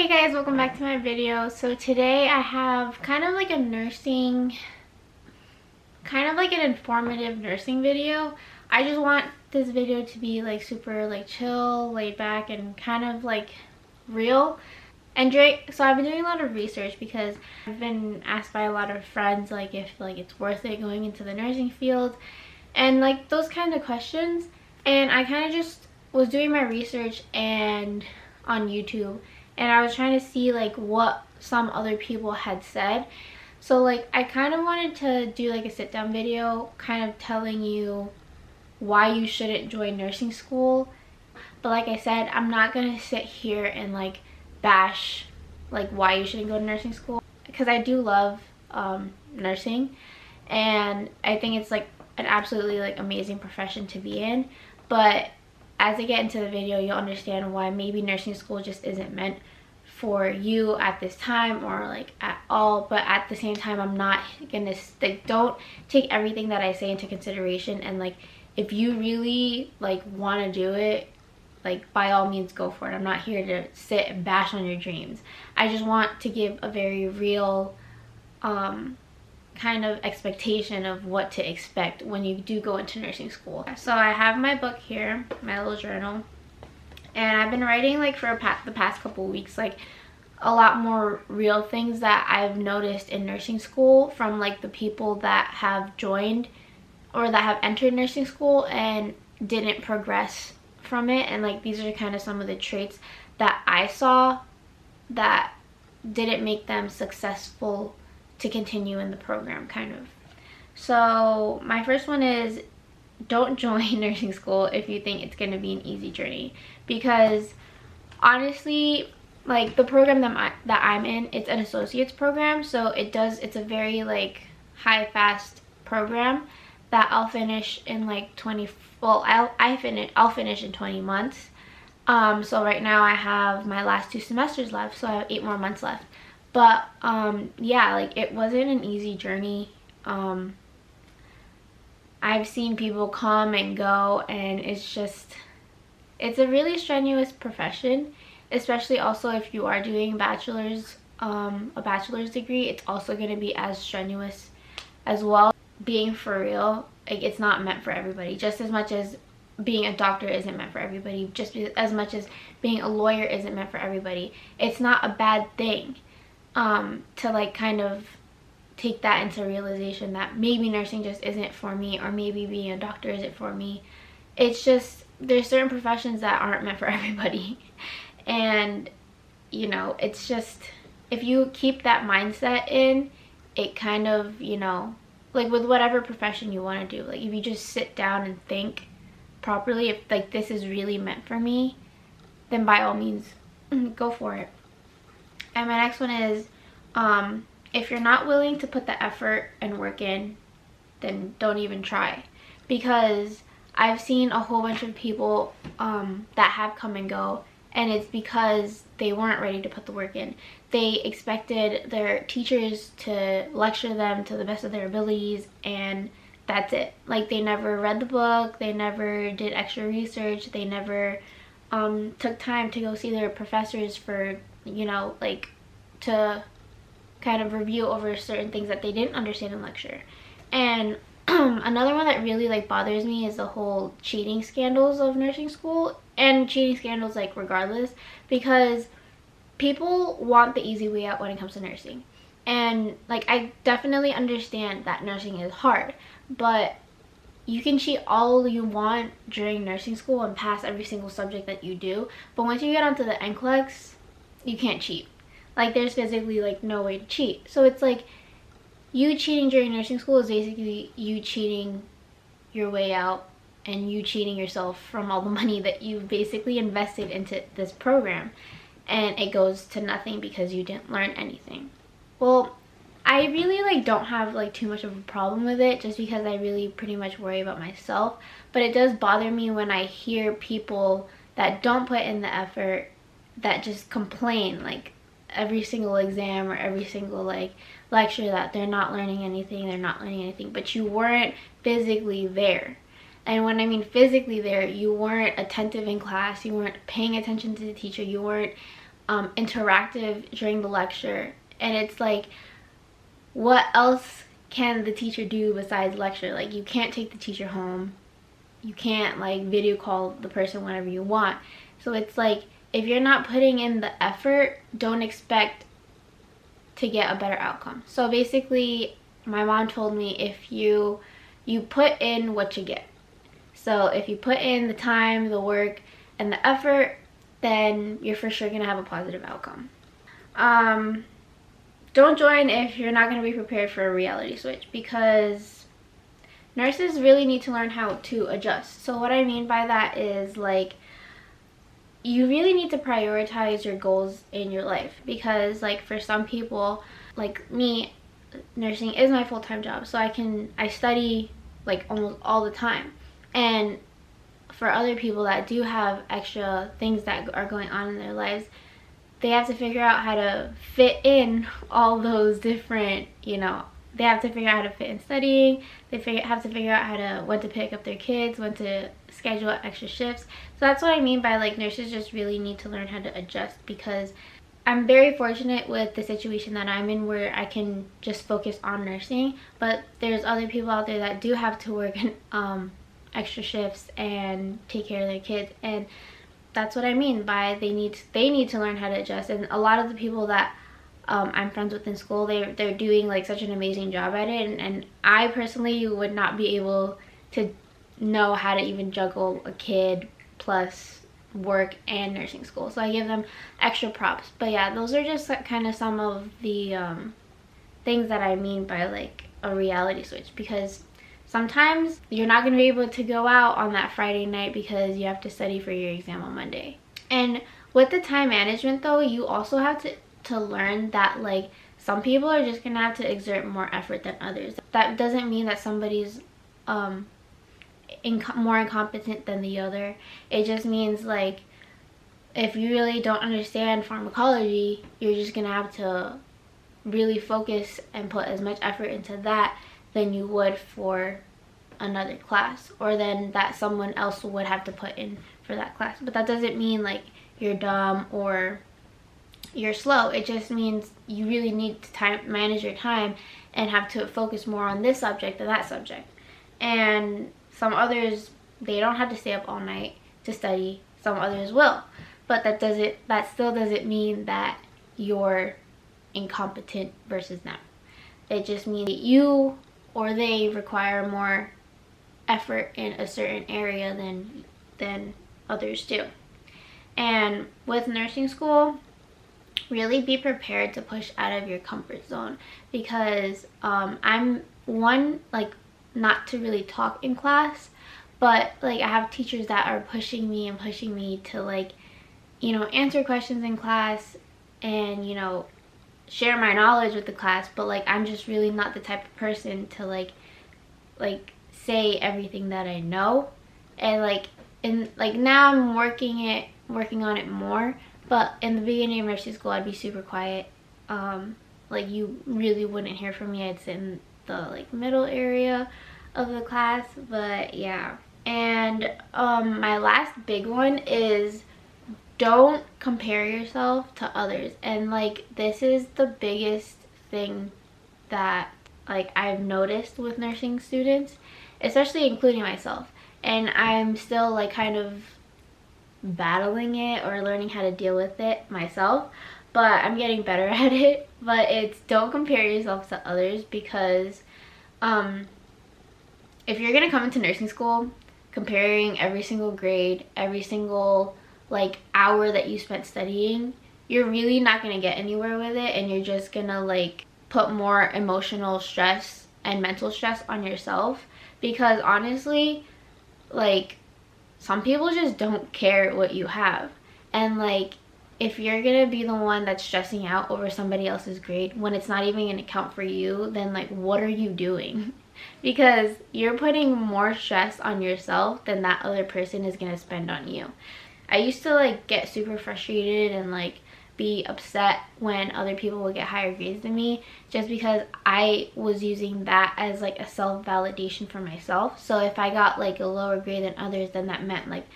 Hey guys, welcome back to my video. So today I have kind of like an informative nursing video. I just want this video to be like super like chill, laid back, and kind of like real. So I've been doing a lot of research because I've been asked by a lot of friends like if like it's worth it going into the nursing field and like those kind of questions. And I kind of just was doing my research and on YouTube, and I was trying to see like what some other people had said. So like I kind of wanted to do like a sit down video kind of telling you why you shouldn't join nursing school. But like I said, I'm not gonna sit here and like bash like why you shouldn't go to nursing school, because I do love nursing, and I think it's like an absolutely like amazing profession to be in. But as I get into the video, you'll understand why maybe nursing school just isn't meant for you at this time or like at all. But at the same time, I'm not gonna like, don't take everything that I say into consideration, and like if you really like want to do it, like by all means go for it. I'm not here to sit and bash on your dreams. I just want to give a very real kind of expectation of what to expect when you do go into nursing school. So I have my book here, my little journal, and I've been writing like for the past couple weeks like a lot more real things that I've noticed in nursing school from like the people that have joined or that have entered nursing school and didn't progress from it. And like these are kind of some of the traits that I saw that didn't make them successful to continue in the program kind of. So my first one is, don't join nursing school if you think it's going to be an easy journey, because honestly like the program that I'm in, it's an associate's program, so it's a very like high fast program that I'll finish in like I'll finish in 20 months. So right now I have my last 2 semesters left, so I have 8 more months left. But yeah, like it wasn't an easy journey. I've seen people come and go, and it's a really strenuous profession, especially also if you are doing a bachelor's degree. It's also going to be as strenuous as well. Being for real, like it's not meant for everybody, just as much as being a doctor isn't meant for everybody, just as much as being a lawyer isn't meant for everybody. It's not a bad thing to like kind of take that into realization that maybe nursing just isn't for me, or maybe being a doctor isn't for me. It's just there's certain professions that aren't meant for everybody. And you know, it's just if you keep that mindset in, it kind of, you know, like with whatever profession you want to do, like if you just sit down and think properly, if like this is really meant for me, then by all means go for it. And my next one is, if you're not willing to put the effort and work in, then don't even try. Because I've seen a whole bunch of people that have come and go, and it's because they weren't ready to put the work in. They expected their teachers to lecture them to the best of their abilities, and that's it. Like they never read the book, they never did extra research, they never took time to go see their professors for, you know, like to kind of review over certain things that they didn't understand in lecture. And another one that really like bothers me is the whole cheating scandals of nursing school, and cheating scandals like regardless, because people want the easy way out when it comes to nursing. And like I definitely understand that nursing is hard, but you can cheat all you want during nursing school and pass every single subject that you do, but once you get onto the NCLEX, you can't cheat. Like there's physically like no way to cheat. So it's like you cheating during nursing school is basically you cheating your way out, and you cheating yourself from all the money that you've basically invested into this program, and it goes to nothing because you didn't learn anything. Well, I really like don't have like too much of a problem with it, just because I really pretty much worry about myself. But it does bother me when I hear people that don't put in the effort that just complain like every single exam or every single like lecture that they're not learning anything, but you weren't physically there. And when I mean physically there, you weren't attentive in class, you weren't paying attention to the teacher, you weren't interactive during the lecture, and it's like, what else can the teacher do besides lecture? Like, you can't take the teacher home, you can't like video call the person whenever you want. So it's like, if you're not putting in the effort, don't expect to get a better outcome. So basically, my mom told me, if you put in what you get. So if you put in the time, the work, and the effort, then you're for sure gonna have a positive outcome. Don't join if you're not going to be prepared for a reality switch, because nurses really need to learn how to adjust. So what I mean by that is, like, you really need to prioritize your goals in your life, because like for some people, like me, nursing is my full-time job, so I study like almost all the time. And for other people that do have extra things that are going on in their lives, they have to figure out how to fit in all those different, you know, they have to figure out how to fit in studying, they have to figure out when to pick up their kids, when to schedule extra shifts. So that's what I mean by, like, nurses just really need to learn how to adjust, because I'm very fortunate with the situation that I'm in, where I can just focus on nursing, but there's other people out there that do have to work extra shifts and take care of their kids, and that's what I mean by they need to learn how to adjust. And a lot of the people that I'm friends with in school, they're doing like such an amazing job at it, and I personally would not be able to know how to even juggle a kid plus work and nursing school, so I give them extra props. But yeah, those are just kind of some of the things that I mean by like a reality switch, because sometimes you're not going to be able to go out on that Friday night because you have to study for your exam on Monday. And with the time management though, you also have to learn that, like, some people are just going to have to exert more effort than others. That doesn't mean that somebody's more incompetent than the other. It just means, like, if you really don't understand pharmacology, you're just going to have to really focus and put as much effort into that than you would for another class, or then that someone else would have to put in for that class. But that doesn't mean like you're dumb or you're slow. It just means you really need to manage your time and have to focus more on this subject than that subject. And some others, they don't have to stay up all night to study. Some others will, but that still doesn't mean that you're incompetent versus them. It just means that you or they require more effort in a certain area than others do. And with nursing school, really be prepared to push out of your comfort zone, because I'm one, like, not to really talk in class, but like I have teachers that are pushing me to, like, you know, answer questions in class and, you know, share my knowledge with the class. But like, I'm just really not the type of person to like say everything that I know. And like now I'm working on it more, but in the beginning of nursing school I'd be super quiet. Like, you really wouldn't hear from me. I'd sit in the like middle area of the class. But yeah. And my last big one is, don't compare yourself to others. And like, this is the biggest thing that like I've noticed with nursing students, especially including myself. And I'm still like kind of battling it or learning how to deal with it myself, but I'm getting better at it. But it's, don't compare yourself to others, because if you're gonna come into nursing school comparing every single grade, every single like hour that you spent studying, you're really not gonna get anywhere with it, and you're just gonna like put more emotional stress and mental stress on yourself. Because honestly, like, some people just don't care what you have. And like, if you're gonna be the one that's stressing out over somebody else's grade when it's not even gonna count for you, then like, what are you doing? Because you're putting more stress on yourself than that other person is gonna spend on you. I used to like get super frustrated and like be upset when other people would get higher grades than me, just because I was using that as like a self-validation for myself. So if I got like a lower grade than others, then that meant like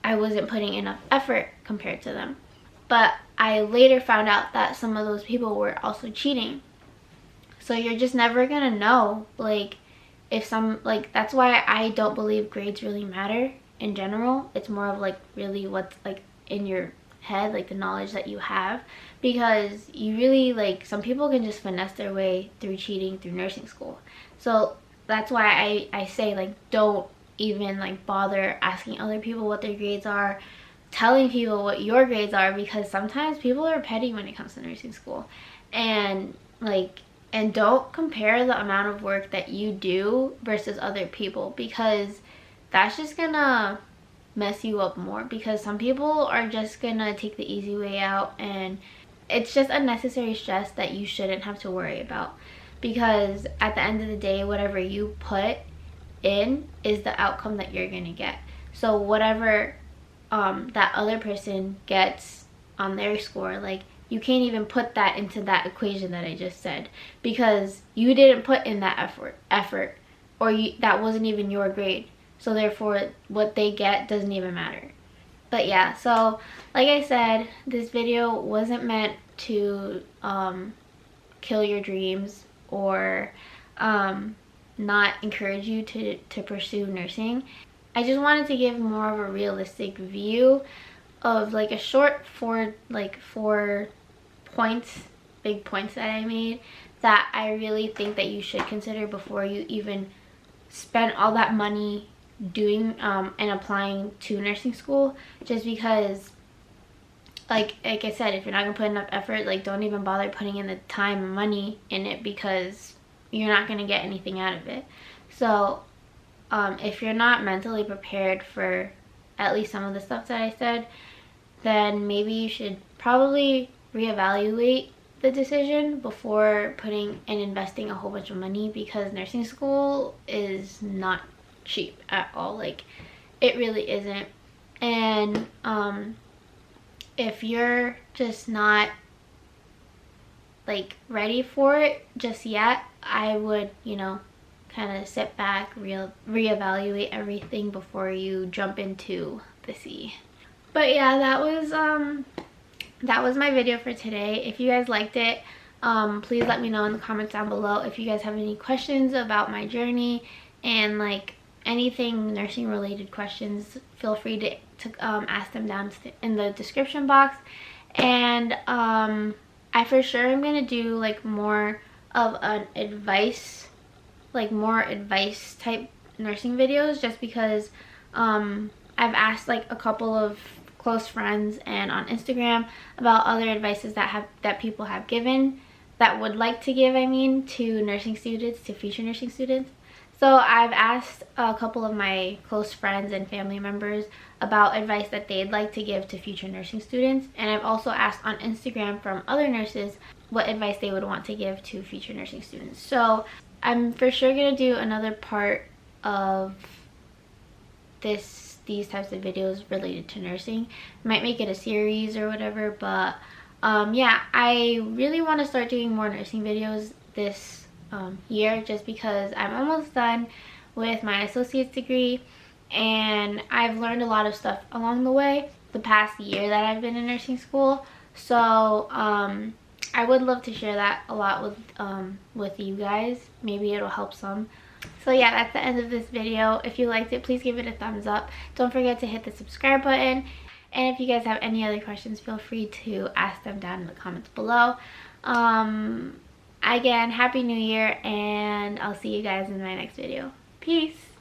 I wasn't putting enough effort compared to them. but I later found out that some of those people were also cheating. So you're just never gonna know, like, if some, like, that's why I don't believe grades really matter in general. It's more of like really what's like in your head, like the knowledge that you have, because you really, like, some people can just finesse their way through cheating through nursing school. So that's why I say, like, don't even like bother asking other people what their grades are, telling people what your grades are, because sometimes people are petty when it comes to nursing school. And like, and don't compare the amount of work that you do versus other people, because that's just gonna mess you up more, because some people are just gonna take the easy way out, and it's just unnecessary stress that you shouldn't have to worry about, because at the end of the day, whatever you put in is the outcome that you're gonna get. So whatever that other person gets on their score, like, you can't even put that into that equation that I just said, because you didn't put in that effort, or that wasn't even your grade. So therefore, what they get doesn't even matter. But yeah, so like I said, this video wasn't meant to kill your dreams or not encourage you to pursue nursing. I just wanted to give more of a realistic view of like a short four points, big points that I made, that I really think that you should consider before you even spend all that money doing and applying to nursing school. Just because, like I said, if you're not gonna put enough effort, like, don't even bother putting in the time and money in it, because you're not gonna get anything out of it. So if you're not mentally prepared for at least some of the stuff that I said, then maybe you should probably reevaluate the decision before putting and investing a whole bunch of money, because nursing school is not cheap at all. Like, it really isn't. And if you're just not like ready for it just yet, I would, you know, kind of sit back, reevaluate everything before you jump into the sea. But yeah, that was my video for today. If you guys liked it, please let me know in the comments down below. If you guys have any questions about my journey and like anything nursing related questions, feel free to ask them down in the description box. And I for sure am gonna do like more of an advice, like more advice type nursing videos, just because I've asked like a couple of close friends and on Instagram about other advices that people have given, that would like to give, I mean, to nursing students, to future nursing students. So I've asked a couple of my close friends and family members about advice that they'd like to give to future nursing students, and I've also asked on Instagram from other nurses what advice they would want to give to future nursing students. So I'm for sure gonna do another part of these types of videos related to nursing. Might make it a series or whatever, but yeah, I really want to start doing more nursing videos this year, just because I'm almost done with my associate's degree, and I've learned a lot of stuff along the way the past year that I've been in nursing school. So I would love to share that a lot with you guys. Maybe it'll help some. So yeah, that's the end of this video. If you liked it, please give it a thumbs up. Don't forget to hit the subscribe button. And if you guys have any other questions, feel free to ask them down in the comments below. Again, Happy New Year, and I'll see you guys in my next video. Peace!